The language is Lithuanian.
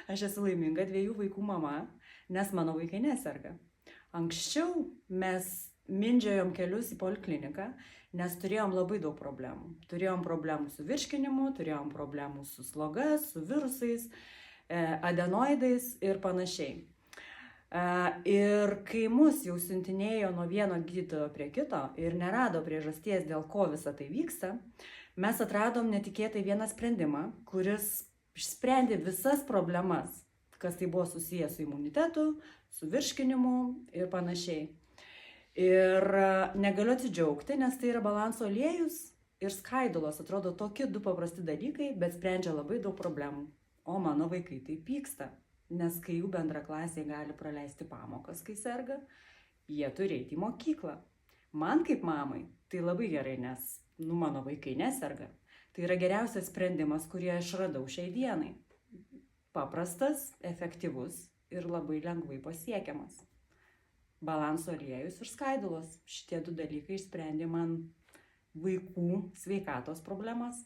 Aš esu laiminga 2 vaikų mama, nes mano vaikai neserga. Anksčiau mes mindžiojom kelius į polikliniką, nes turėjom labai daug problemų. Turėjom problemų su virškinimu, turėjom problemų su sloga, su virusais, adenoidais ir panašiai. Ir kai mus jau siuntinėjo nuo vieno gydytojo prie kito ir nerado priežasties, dėl ko visa tai vyksta, mes atradom netikėtai vieną sprendimą, kuris išsprendė visas problemas, kas tai buvo susijęs su imunitetu, su virškinimu ir panašiai. Ir negaliu atsidžiaugti, nes tai yra balanso aliejus ir skaidulos, atrodo tokie 2 paprasti dalykai, bet sprendžia labai daug problemų. O mano vaikai tai pyksta, nes kai jų bendraklasė gali praleisti pamokas, kai serga, jie turi eiti į mokyklą. Man kaip mamai tai labai gerai, nes mano vaikai neserga. Tai yra geriausias sprendimas, kurį aš radau šiai dienai. Paprastas, efektyvus ir labai lengvai pasiekiamas. Balanso aliejus ir skaidulos. Šitie 2 dalykai išsprendė man vaikų sveikatos problemas.